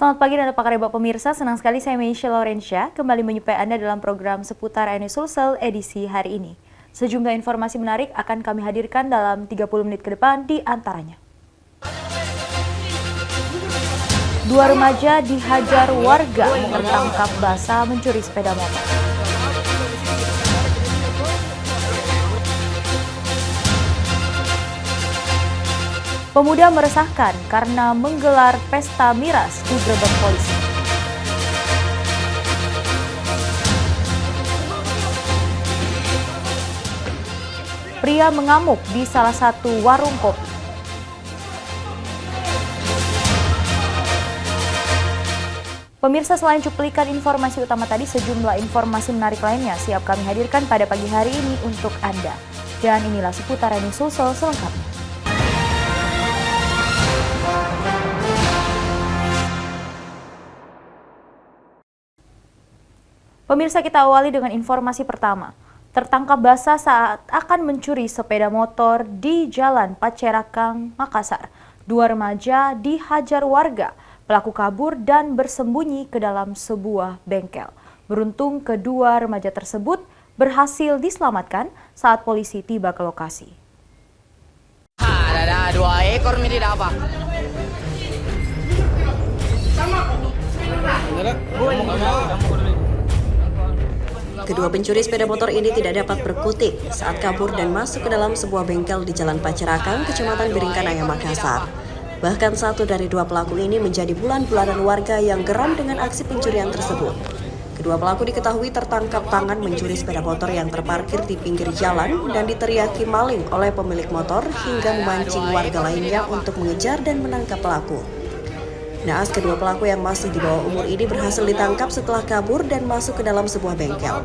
Selamat pagi dan apa kabar pemirsa, senang sekali saya Meisha Laurencia kembali menyupai Anda dalam program seputar ANU Sulsel edisi hari ini. Sejumlah informasi menarik akan kami hadirkan dalam 30 menit ke depan di antaranya. Dua remaja dihajar warga tertangkap basah mencuri sepeda motor. Pemuda meresahkan karena menggelar pesta miras di gerbang polisi. Pria mengamuk di salah satu warung kopi. Pemirsa, selain cuplikan informasi utama tadi, sejumlah informasi menarik lainnya siap kami hadirkan pada pagi hari ini untuk Anda. Dan inilah seputar ANU Sulsel selengkapnya. Pemirsa, kita awali dengan informasi pertama. Tertangkap basah saat akan mencuri sepeda motor di Jalan Pacerakang, Makassar. Dua remaja dihajar warga, pelaku kabur dan bersembunyi ke dalam sebuah bengkel. Beruntung kedua remaja tersebut berhasil diselamatkan saat polisi tiba ke lokasi. Ada 2 ekor ini apa? Kedua pencuri sepeda motor ini tidak dapat berkutik saat kabur dan masuk ke dalam sebuah bengkel di Jalan Pacerakang, Kecamatan Biringkanaya, Makassar. Bahkan satu dari dua pelaku ini menjadi bulan-bulanan warga yang geram dengan aksi pencurian tersebut. Kedua pelaku diketahui tertangkap tangan mencuri sepeda motor yang terparkir di pinggir jalan dan diteriaki maling oleh pemilik motor hingga memancing warga lainnya untuk mengejar dan menangkap pelaku. Naas kedua pelaku yang masih di bawah umur ini berhasil ditangkap setelah kabur dan masuk ke dalam sebuah bengkel.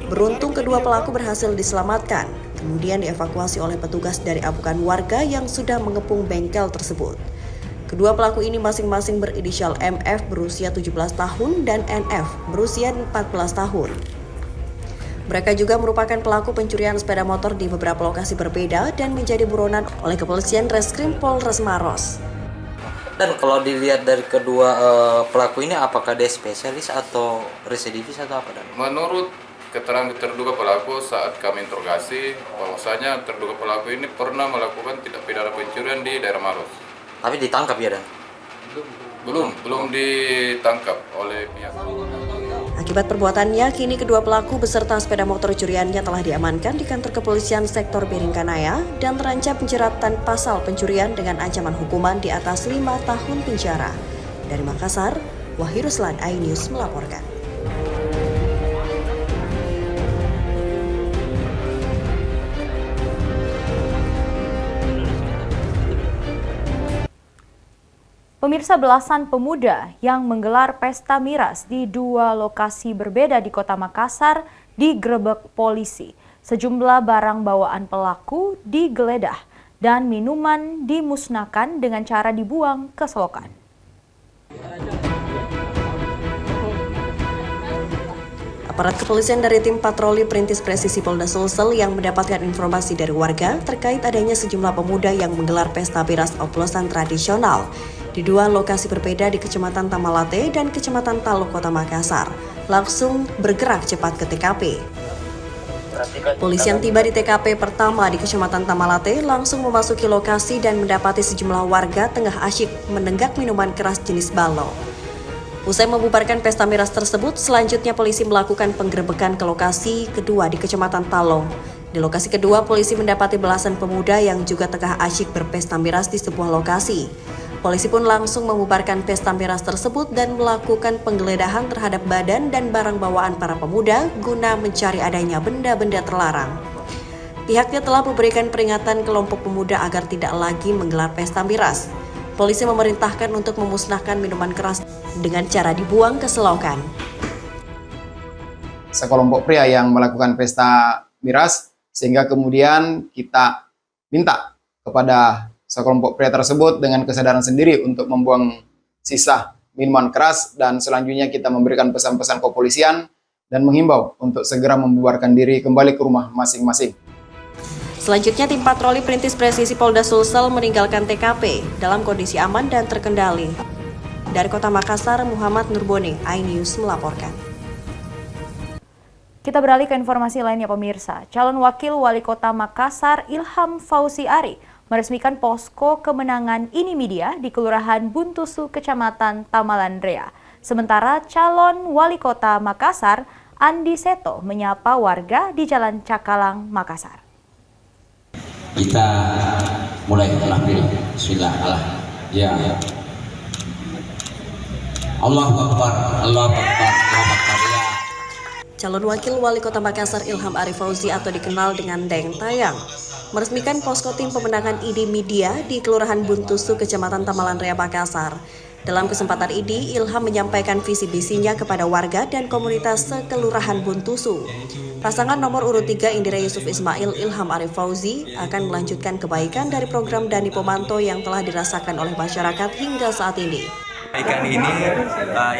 Beruntung kedua pelaku berhasil diselamatkan, kemudian dievakuasi oleh petugas dari apukan warga yang sudah mengepung bengkel tersebut. Kedua pelaku ini masing-masing berinisial MF berusia 17 tahun dan NF berusia 14 tahun. Mereka juga merupakan pelaku pencurian sepeda motor di beberapa lokasi berbeda dan menjadi buronan oleh Kepolisian Reskrim Polres Maros. Dan kalau dilihat dari kedua pelaku ini, apakah dia spesialis atau residivis atau apa? Menurut keterangan terduga pelaku saat kami interogasi, bahwasanya terduga pelaku ini pernah melakukan tindak pidana pencurian di daerah Maros. Tapi ditangkap ya, Dan? Belum ditangkap oleh pihak. Akibat perbuatannya, kini kedua pelaku beserta sepeda motor curiannya telah diamankan di kantor kepolisian sektor Biringkanaya dan terancam penjeratan pasal pencurian dengan ancaman hukuman di atas 5 tahun penjara. Dari Makassar, Wahyu Ruslan, iNews melaporkan. Pemirsa, belasan pemuda yang menggelar pesta miras di dua lokasi berbeda di kota Makassar digerebek polisi. Sejumlah barang bawaan pelaku digeledah dan minuman dimusnahkan dengan cara dibuang ke selokan. Aparat kepolisian dari tim patroli Perintis Presisi Polda Sulsel yang mendapatkan informasi dari warga terkait adanya sejumlah pemuda yang menggelar pesta miras oplosan tradisional di dua lokasi berbeda di Kecamatan Tamalate dan Kecamatan Talo, Kota Makassar, langsung bergerak cepat ke TKP. Polisi yang tiba di TKP pertama di Kecamatan Tamalate langsung memasuki lokasi dan mendapati sejumlah warga tengah asyik menenggak minuman keras jenis balo. Usai membubarkan pesta miras tersebut, selanjutnya polisi melakukan penggerebekan ke lokasi kedua di Kecamatan Talo. Di lokasi kedua, polisi mendapati belasan pemuda yang juga tengah asyik berpesta miras di sebuah lokasi. Polisi pun langsung membubarkan pesta miras tersebut dan melakukan penggeledahan terhadap badan dan barang bawaan para pemuda guna mencari adanya benda-benda terlarang. Pihaknya telah memberikan peringatan kelompok pemuda agar tidak lagi menggelar pesta miras. Polisi memerintahkan untuk memusnahkan minuman keras dengan cara dibuang ke selokan. Sekelompok pria yang melakukan pesta miras, sehingga kemudian kita minta kepada sekelompok pria tersebut dengan kesadaran sendiri untuk membuang sisa minuman keras, dan selanjutnya kita memberikan pesan-pesan kepolisian dan menghimbau untuk segera membubarkan diri kembali ke rumah masing-masing. Selanjutnya, tim patroli Perintis Presisi Polda Sulsel meninggalkan TKP dalam kondisi aman dan terkendali. Dari Kota Makassar, Muhammad Nurbone, iNews melaporkan. Kita beralih ke informasi lainnya pemirsa. Calon Wakil Wali Kota Makassar Ilham Fauzi Ari meresmikan posko kemenangan Ini Media di Kelurahan Buntusu, Kecamatan Tamalandrea. Sementara calon Wali Kota Makassar Andi Seto menyapa warga di Jalan Cakalang, Makassar. Kita mulai alhamdulillah. Bismillah. Ya. Allahu Akbar. Allahu Akbar. Allahu Akbar. Ya. Calon Wakil Wali Kota Makassar Ilham Ari Fauzi atau dikenal dengan Deng Tayang meresmikan posko tim pemenangan Ini Media di Kelurahan Buntusu, Kecamatan Tamalandrea, Makassar. Dalam kesempatan ini, Ilham menyampaikan visi misinya kepada warga dan komunitas sekelurahan Buntusu. Pasangan nomor urut 3 Indira Yusuf Ismail Ilham Ari Fauzi akan melanjutkan kebaikan dari program Dani Pomanto yang telah dirasakan oleh masyarakat hingga saat ini. Kebaikan ini,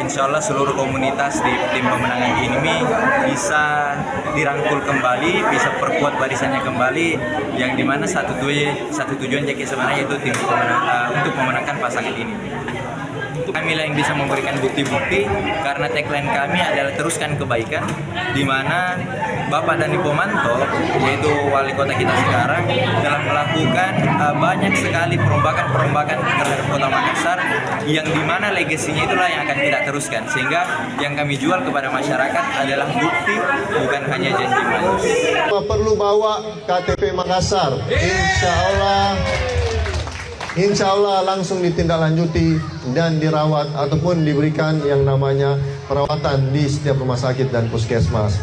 insya Allah seluruh komunitas di tim pemenangan ini bisa dirangkul kembali, bisa perkuat barisannya kembali, yang dimana satu tujuan JK sebenarnya itu tim untuk memenangkan pasangan ini. Kami lah yang bisa memberikan bukti-bukti karena tagline kami adalah teruskan kebaikan, di mana Bapak Dani Pomanto, yaitu wali kota kita sekarang, telah melakukan banyak sekali perombakan terhadap Kota Makassar, yang dimana legasinya itulah yang akan kita teruskan, sehingga yang kami jual kepada masyarakat adalah bukti, bukan hanya janji manis. Perlu bawa KTP Makassar, Insya Allah langsung ditindaklanjuti dan dirawat ataupun diberikan yang namanya perawatan di setiap rumah sakit dan puskesmas.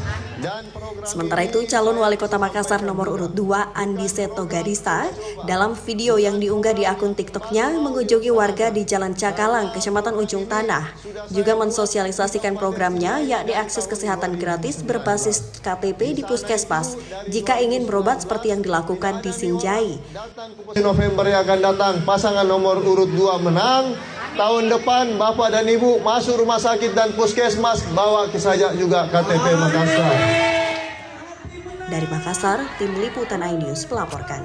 Sementara itu, calon Wali Kota Makassar nomor urut 2 Andi Seto Gadista dalam video yang diunggah di akun TikToknya mengunjungi warga di Jalan Cakalang, Kecamatan Ujung Tanah, juga mensosialisasikan programnya yakni akses kesehatan gratis berbasis KTP di puskesmas jika ingin berobat seperti yang dilakukan di Sinjai. November yang akan datang, pasangan nomor urut 2 menang. Tahun depan Bapak dan Ibu masuk rumah sakit dan puskesmas, bawa saja juga KTP Makassar. Dari Makassar, tim liputan iNews melaporkan.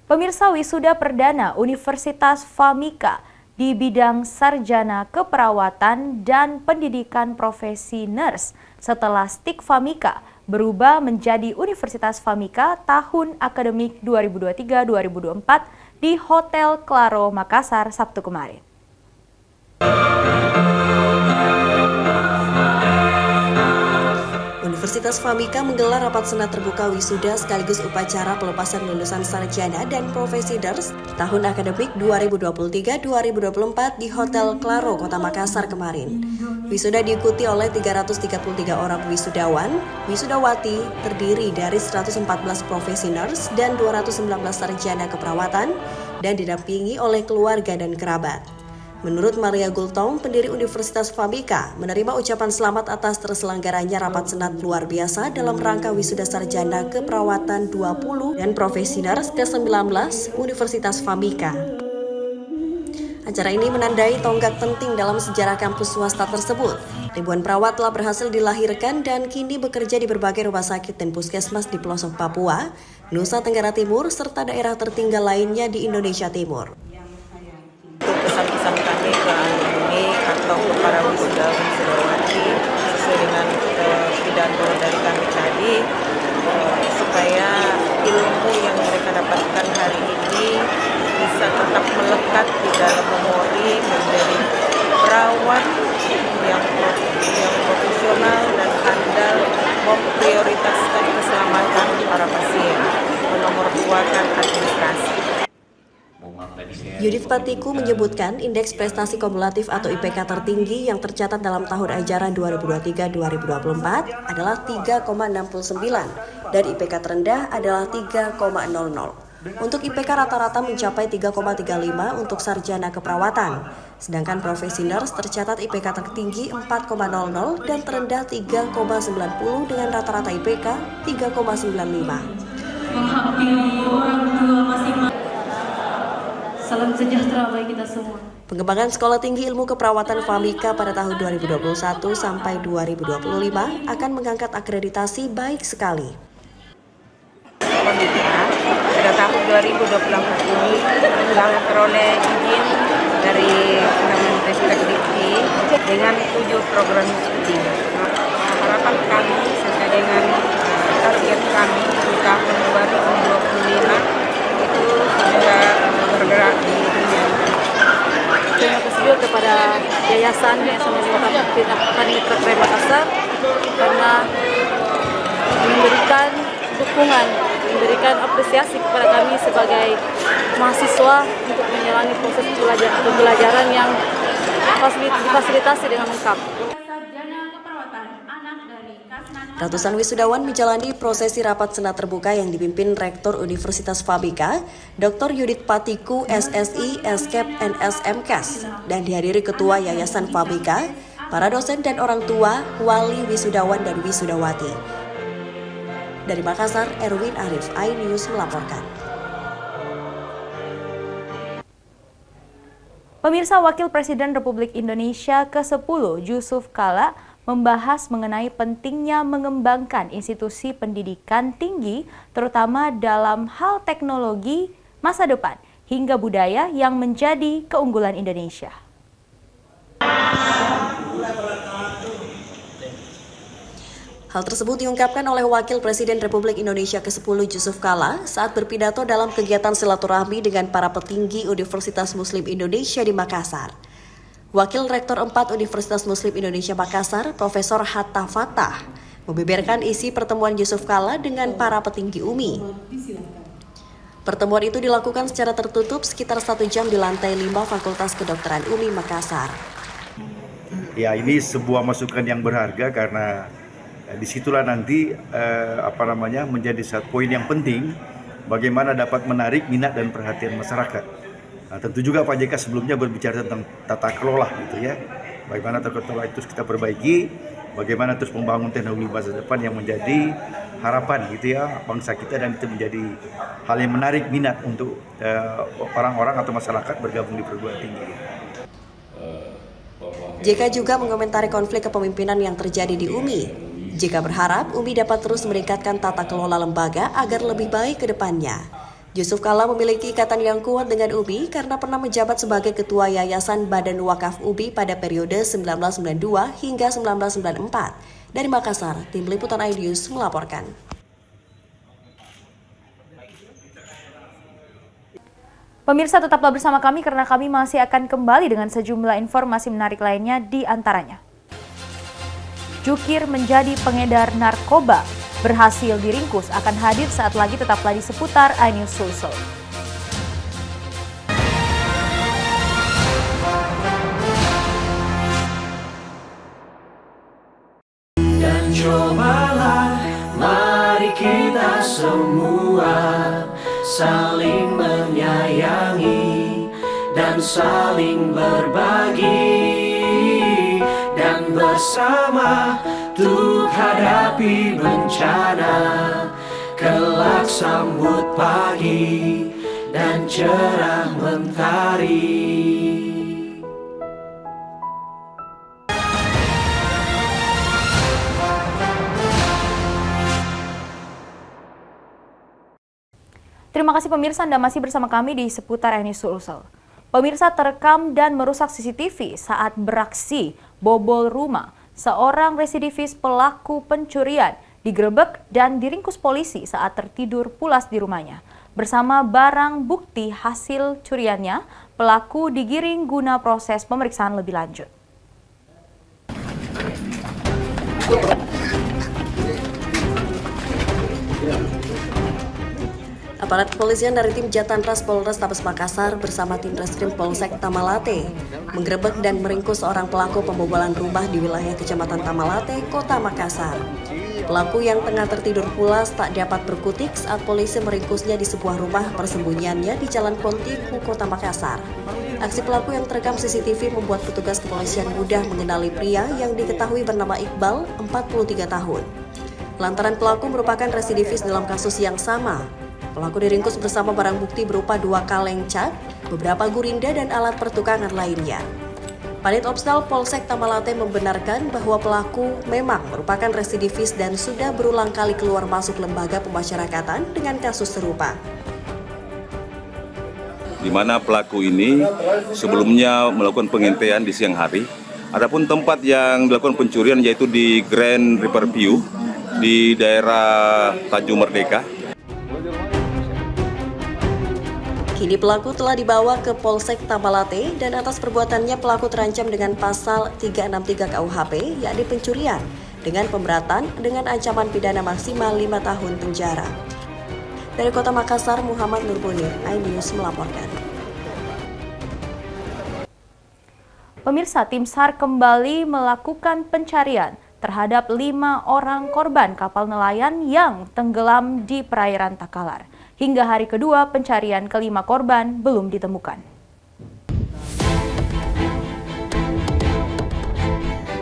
Pemirsa, wisuda perdana Universitas FAMIKA di bidang sarjana keperawatan dan pendidikan profesi nurse setelah STIK FAMIKA berubah menjadi Universitas FAMIKA tahun akademik 2023-2024 di Hotel Claro, Makassar, Sabtu kemarin. Universitas FAMIKA menggelar rapat senat terbuka wisuda sekaligus upacara pelepasan lulusan sarjana dan profesi nurse tahun akademik 2023-2024 di Hotel Claro, Kota Makassar kemarin. Wisuda diikuti oleh 333 orang wisudawan, wisudawati terdiri dari 114 profesi nurse dan 219 sarjana keperawatan dan didampingi oleh keluarga dan kerabat. Menurut Maria Gultong, pendiri Universitas FAMIKA, menerima ucapan selamat atas terselenggaranya rapat senat luar biasa dalam rangka wisuda sarjana keperawatan 20 dan profesi nurse ke-19 Universitas FAMIKA. Acara ini menandai tonggak penting dalam sejarah kampus swasta tersebut. Ribuan perawat telah berhasil dilahirkan dan kini bekerja di berbagai rumah sakit dan puskesmas di pelosok Papua, Nusa Tenggara Timur, serta daerah tertinggal lainnya di Indonesia Timur. Pesan-pesan kami ke alumni atau ke para wisudawati sesuai dengan pidato dari kami tadi, supaya ilmu yang mereka dapatkan hari ini bisa tetap melekat di dalam memori, menjadi perawat yang profesional dan andal, memprioritaskan keselamatan para pasien, menomorduakan administrasi. Yudit Patiku menyebutkan indeks prestasi kumulatif atau IPK tertinggi yang tercatat dalam tahun ajaran 2023-2024 adalah 3,69 dan IPK terendah adalah 3,00. Untuk IPK rata-rata mencapai 3,35 untuk sarjana keperawatan, sedangkan profesi nurse tercatat IPK tertinggi 4,00 dan terendah 3,90 dengan rata-rata IPK 3,95. Menghampiri orang tua masing-masing. Salam sejahtera bagi kita semua. Pengembangan Sekolah Tinggi Ilmu Keperawatan FAMIKA pada tahun 2021 sampai 2025 akan mengangkat akreditasi baik sekali. FAMIKA pada tahun 2024 ini telah memperoleh izin dari Kemenristek Dikti dengan 7 program studi. Harapan kami sesuai dengan target kami di tahun 2025 itu sudah bergerak di dunia. Terima kasih juga kepada Yayasan Panitra Keren Makassar karena memberikan dukungan, memberikan apresiasi kepada kami sebagai mahasiswa untuk menjalani proses pembelajaran yang difasilitasi dengan lengkap. Ratusan wisudawan menjalani prosesi rapat senat terbuka yang dipimpin Rektor Universitas Fabika, Dr. Yudit Patiku, SSI, Eskep, NSMKes, dan dihadiri Ketua Yayasan Fabika, para dosen dan orang tua, wali wisudawan dan wisudawati. Dari Makassar, Erwin Arif, iNews melaporkan. Pemirsa, Wakil Presiden Republik Indonesia ke-10 Yusuf Kala membahas mengenai pentingnya mengembangkan institusi pendidikan tinggi, terutama dalam hal teknologi masa depan hingga budaya yang menjadi keunggulan Indonesia. Hal tersebut diungkapkan oleh Wakil Presiden Republik Indonesia ke-10 Yusuf Kala saat berpidato dalam kegiatan silaturahmi dengan para petinggi Universitas Muslim Indonesia di Makassar. Wakil Rektor 4 Universitas Muslim Indonesia Makassar, Profesor Hatta Fatah, membeberkan isi pertemuan Yusuf Kala dengan para petinggi UMI. Pertemuan itu dilakukan secara tertutup sekitar 1 jam di lantai 5 Fakultas Kedokteran UMI Makassar. Ya, ini sebuah masukan yang berharga karena disitulah nanti menjadi satu poin yang penting bagaimana dapat menarik minat dan perhatian masyarakat. Nah, tentu juga Pak JK sebelumnya berbicara tentang tata kelola gitu ya. Bagaimana tata kelola itu kita perbaiki, bagaimana terus membangun teknologi masa depan yang menjadi harapan gitu ya bangsa kita, dan itu menjadi hal yang menarik minat untuk orang-orang atau masyarakat bergabung di perguruan tinggi. JK juga mengomentari konflik kepemimpinan yang terjadi di UMI. JK berharap UMI dapat terus meningkatkan tata kelola lembaga agar lebih baik ke depannya. Yusuf Kala memiliki ikatan yang kuat dengan UMI karena pernah menjabat sebagai Ketua Yayasan Badan Wakaf UMI pada periode 1992 hingga 1994. Dari Makassar, Tim Liputan iNews melaporkan. Pemirsa, tetaplah bersama kami karena kami masih akan kembali dengan sejumlah informasi menarik lainnya, di antaranya. Jukir menjadi pengedar narkoba, berhasil diringkus, akan hadir saat lagi, tetaplah di seputar iNews Sulsel. Dan cobalah, mari kita semua saling menyayangi dan saling berbagi, dan bersama untuk hadapi bencana, kelak sambut pagi dan cerah mentari. Terima kasih pemirsa, Anda masih bersama kami di seputar iNews Sulsel. Pemirsa, terekam dan merusak CCTV saat beraksi bobol rumah. Seorang residivis pelaku pencurian digerebek dan diringkus polisi saat tertidur pulas di rumahnya. Bersama barang bukti hasil curiannya, pelaku digiring guna proses pemeriksaan lebih lanjut. Aparat kepolisian dari tim Jatanras Polrestabes Makassar bersama tim Reskrim Polsek Tamalate menggerebek dan meringkus seorang pelaku pembobolan rumah di wilayah Kecamatan Tamalate, Kota Makassar. Pelaku yang tengah tertidur pulas tak dapat berkutik saat polisi meringkusnya di sebuah rumah persembunyiannya di Jalan Pontiku, Kota Makassar. Aksi pelaku yang terekam CCTV membuat petugas kepolisian mudah mengenali pria yang diketahui bernama Iqbal, 43 tahun. Lantaran pelaku merupakan residivis dalam kasus yang sama. Pelaku diringkus bersama barang bukti berupa 2 kaleng cat, beberapa gurinda dan alat pertukangan lainnya. Panit Opsnal Polsek Tamalate membenarkan bahwa pelaku memang merupakan residivis dan sudah berulang kali keluar masuk lembaga pemasyarakatan dengan kasus serupa. di mana pelaku ini sebelumnya melakukan pengintaian di siang hari. Adapun tempat yang dilakukan pencurian yaitu di Grand Riverview di daerah Tanjung Merdeka. Kini pelaku telah dibawa ke Polsek Tamalate dan atas perbuatannya pelaku terancam dengan pasal 363 KUHP yakni pencurian dengan pemberatan dengan ancaman pidana maksimal 5 tahun penjara. Dari Kota Makassar, Muhammad Nurpunir, iNews melaporkan. Pemirsa, tim SAR kembali melakukan pencarian terhadap 5 orang korban kapal nelayan yang tenggelam di perairan Takalar. Hingga hari kedua pencarian ke-5 korban belum ditemukan.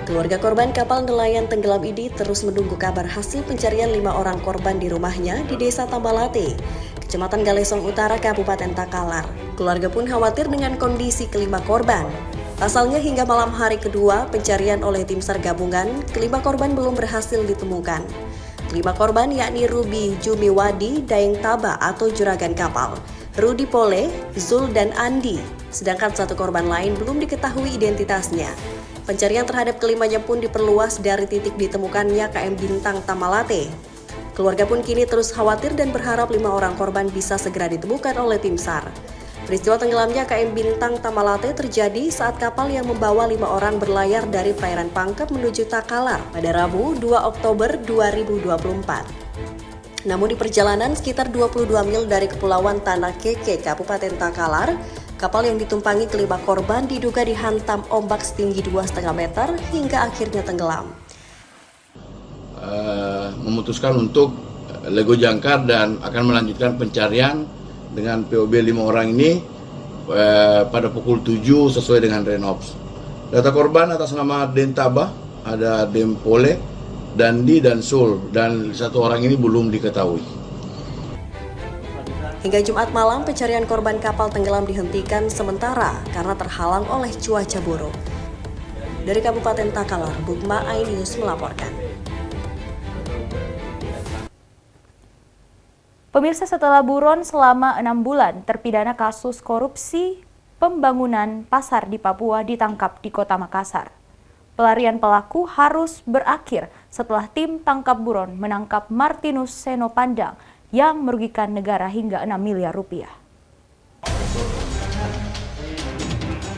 Keluarga korban kapal nelayan tenggelam ini terus menunggu kabar hasil pencarian 5 orang korban di rumahnya di Desa Tambalate, Kecamatan Galesong Utara, Kabupaten Takalar. Keluarga pun khawatir dengan kondisi ke-5 korban. Pasalnya hingga malam hari kedua pencarian oleh tim SAR gabungan, ke-5 korban belum berhasil ditemukan. 5 korban yakni Ruby Jumiwadi Daeng Taba atau juragan kapal, Rudi Pole, Zul dan Andi, sedangkan 1 korban lain belum diketahui identitasnya. Pencarian terhadap ke-5-nya pun diperluas dari titik ditemukannya KM Bintang Tamalate. Keluarga pun kini terus khawatir dan berharap 5 orang korban bisa segera ditemukan oleh tim SAR. Peristiwa tenggelamnya KM Bintang Tamalate terjadi saat kapal yang membawa 5 orang berlayar dari perairan Pangkep menuju Takalar pada Rabu 2 Oktober 2024. Namun di perjalanan sekitar 22 mil dari Kepulauan Tanah Keke, Kabupaten Takalar, kapal yang ditumpangi ke-5 korban diduga dihantam ombak setinggi 2,5 meter hingga akhirnya tenggelam. Memutuskan untuk lego jangkar dan akan melanjutkan pencarian dengan POB 5 orang ini pada pukul 7 sesuai dengan Renops. Data korban atas nama Dentaba, ada Dempole, Dandi, dan Sul, dan 1 orang ini belum diketahui. Hingga Jumat malam, pencarian korban kapal tenggelam dihentikan sementara karena terhalang oleh cuaca buruk. Dari Kabupaten Takalar, Bukma iNews melaporkan. Pemirsa, setelah buron selama 6 bulan, terpidana kasus korupsi pembangunan pasar di Papua ditangkap di Kota Makassar. Pelarian pelaku harus berakhir setelah tim tangkap buron menangkap Martinus Senopandang yang merugikan negara hingga 6 miliar rupiah.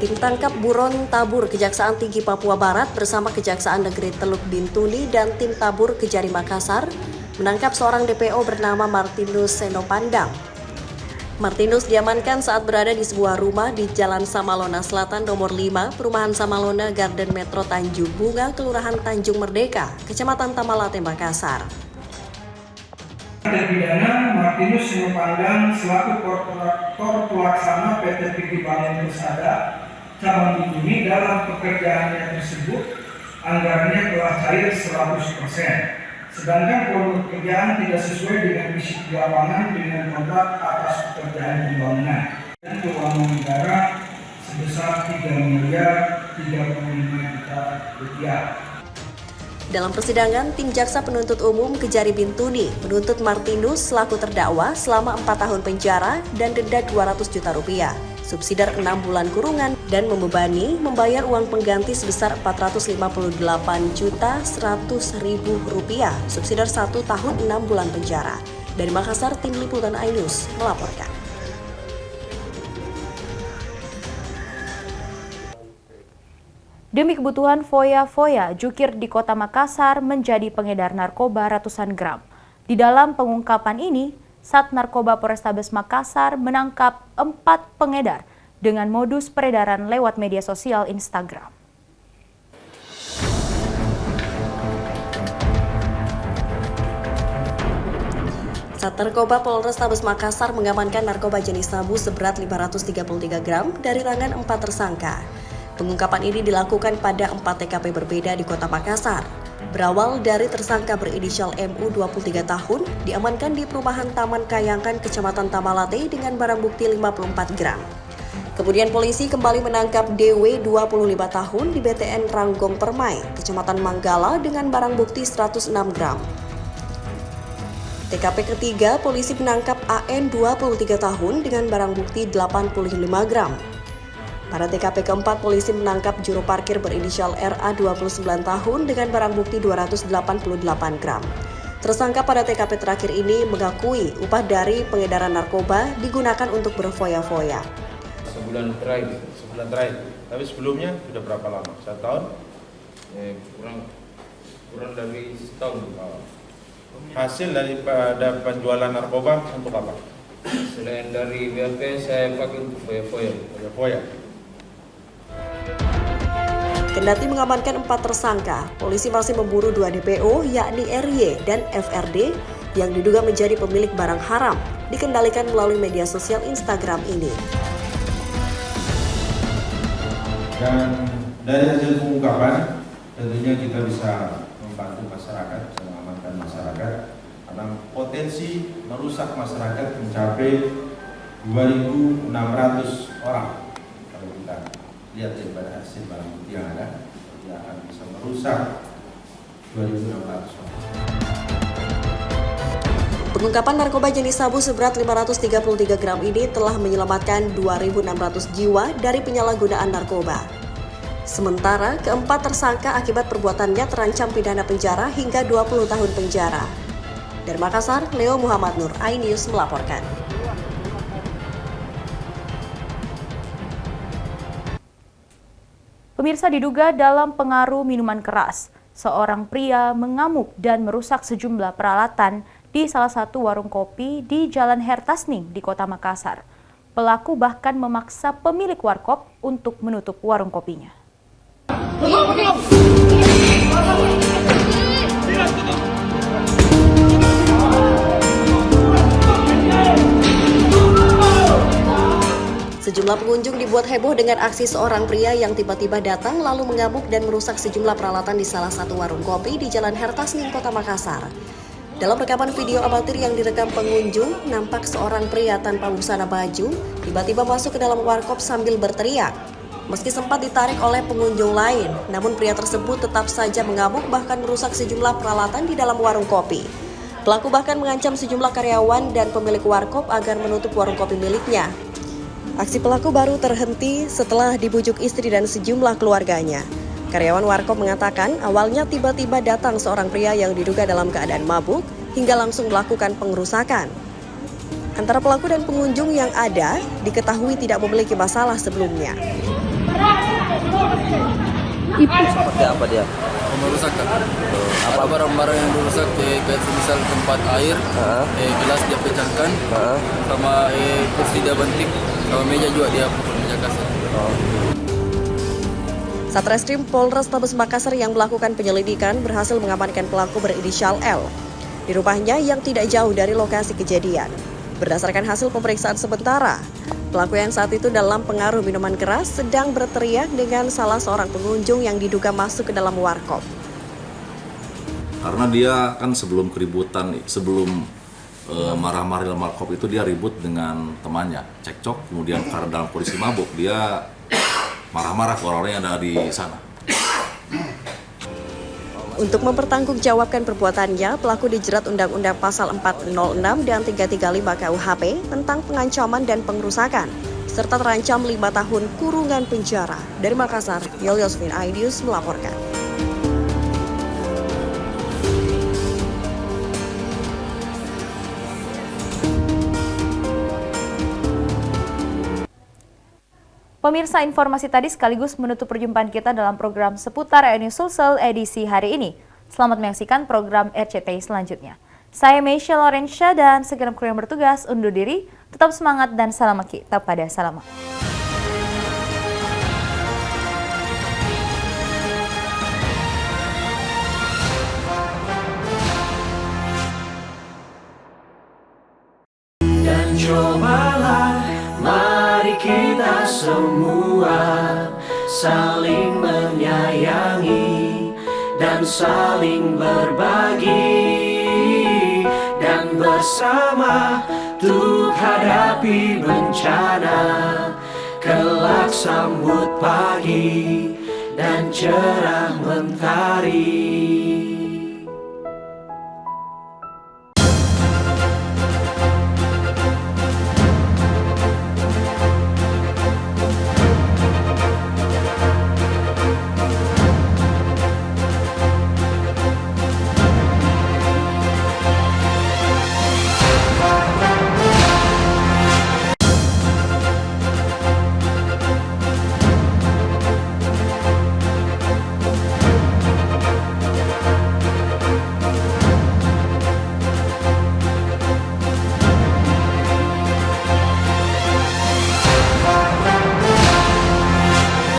Tim tangkap buron tabur Kejaksaan Tinggi Papua Barat bersama Kejaksaan Negeri Teluk Bintuni dan tim tabur Kejari Makassar menangkap seorang DPO bernama Martinus Senopandang. Martinus diamankan saat berada di sebuah rumah di Jalan Samalona Selatan nomor 5, Perumahan Samalona Garden Metro Tanjung Bunga, Kelurahan Tanjung Merdeka, Kecamatan Tamalate, Makassar. Terpidana Martinus Senopandang selaku koordinator pelaksana PT Fikri Bangun Persada cabang Bintuni. Dalam pekerjaannya tersebut anggarannya telah cair 100%. Sedangkan volume pekerjaan tidak sesuai dengan misi di lapangan dengan kontrak atas pekerjaan pembangunan dan keuangan negara sebesar 3.035 juta rupiah. Dalam persidangan, tim jaksa penuntut umum Kejari Bintuni menuntut Martinus selaku terdakwa selama 4 tahun penjara dan denda 200 juta rupiah, subsidiar 6 bulan kurungan, dan membebani membayar uang pengganti sebesar 458.100.000 rupiah, subsidiar 1 tahun 6 bulan penjara. Dari Makassar, tim liputan iNews melaporkan. Demi kebutuhan foya-foya, jukir di Kota Makassar menjadi pengedar narkoba ratusan gram. Di dalam pengungkapan ini, Sat Narkoba Polrestabes Makassar menangkap 4 pengedar dengan modus peredaran lewat media sosial Instagram. Sat Narkoba Polrestabes Makassar mengamankan narkoba jenis sabu seberat 533 gram dari tangan 4 tersangka. Pengungkapan ini dilakukan pada 4 TKP berbeda di Kota Makassar. Berawal dari tersangka berinisial MU 23 tahun, diamankan di perumahan Taman Kayangkan, Kecamatan Tamalate dengan barang bukti 54 gram. Kemudian polisi kembali menangkap DW 25 tahun di BTN Ranggong Permai, Kecamatan Manggala dengan barang bukti 106 gram. TKP ketiga, polisi menangkap AN 23 tahun dengan barang bukti 85 gram. Pada TKP keempat, polisi menangkap juru parkir berinisial RA 29 tahun dengan barang bukti 288 gram. Tersangka pada TKP terakhir ini mengakui upah dari pengedaran narkoba digunakan untuk berfoya-foya. Sebulan terakhir. Tapi sebelumnya sudah berapa lama? 1 tahun? Kurang dari setahun. Hasil daripada penjualan narkoba untuk apa? Selain dari BAP, saya pakai untuk foya-foya. Kendati mengamankan 4 tersangka, polisi masih memburu 2 DPO yakni RY dan FRD yang diduga menjadi pemilik barang haram dikendalikan melalui media sosial Instagram ini. Dan dari hasil pengungkapan tentunya kita bisa membantu masyarakat, bisa mengamankan masyarakat karena potensi merusak masyarakat mencapai 2.600 orang. Kalau kita lihat daripada hasil barang bukti yang ada, dia akan bisa merusak 2.600 orang. Pengungkapan narkoba jenis sabu seberat 533 gram ini telah menyelamatkan 2.600 jiwa dari penyalahgunaan narkoba. Sementara keempat tersangka akibat perbuatannya terancam pidana penjara hingga 20 tahun penjara. Dari Makassar, Leo Muhammad Nur, iNews melaporkan. Pemirsa, diduga dalam pengaruh minuman keras, seorang pria mengamuk dan merusak sejumlah peralatan di salah satu warung kopi di Jalan Hertasning di Kota Makassar. Pelaku bahkan memaksa pemilik warkop untuk menutup warung kopinya. Sejumlah pengunjung dibuat heboh dengan aksi seorang pria yang tiba-tiba datang lalu mengamuk dan merusak sejumlah peralatan di salah satu warung kopi di Jalan Hertasning, Kota Makassar. Dalam rekaman video amatir yang direkam pengunjung, nampak seorang pria tanpa busana baju tiba-tiba masuk ke dalam warkop sambil berteriak. Meski sempat ditarik oleh pengunjung lain, namun pria tersebut tetap saja mengamuk bahkan merusak sejumlah peralatan di dalam warung kopi. Pelaku bahkan mengancam sejumlah karyawan dan pemilik warkop agar menutup warung kopi miliknya. Aksi pelaku baru terhenti setelah dibujuk istri dan sejumlah keluarganya. Karyawan warkop mengatakan awalnya tiba-tiba datang seorang pria yang diduga dalam keadaan mabuk hingga langsung melakukan pengerusakan. Antara pelaku dan pengunjung yang ada diketahui tidak memiliki masalah sebelumnya. Seperti apa dia? Merusakan. Apa barang-barang yang dirusak kayak misal tempat air, gelas dia pecahkan, sama kursi dia banting, sama meja juga dia pukul meja kasar. Satreskrim Polrestabes Makassar yang melakukan penyelidikan berhasil mengamankan pelaku berinisial L di rumahnya yang tidak jauh dari lokasi kejadian. Berdasarkan hasil pemeriksaan sementara, pelaku yang saat itu dalam pengaruh minuman keras sedang berteriak dengan salah seorang pengunjung yang diduga masuk ke dalam warkop. Karena dia kan sebelum keributan, sebelum marah-marah dalam warkop itu dia ribut dengan temannya, cekcok, kemudian karena dalam kondisi mabuk dia marah-marah ke orang-orang yang ada di sana. Untuk mempertanggungjawabkan perbuatannya, pelaku dijerat Undang-Undang Pasal 406 dan 335 KUHP tentang pengancaman dan pengerusakan, serta terancam 5 tahun kurungan penjara. Dari Makassar, Yolyosvin, iNews melaporkan. Pemirsa, informasi tadi sekaligus menutup perjumpaan kita dalam program seputar iNews Sulsel edisi hari ini. Selamat menyaksikan program RCTI selanjutnya. Saya Meisha Lorensha dan segenap kru yang bertugas undur diri. Tetap semangat dan salam maki. Tetap pada salam. Dan cobalah, mari kita semua saling menyayangi dan saling berbagi, dan bersama untuk hadapi bencana, kelak sambut pagi dan cerah mentari. Bye.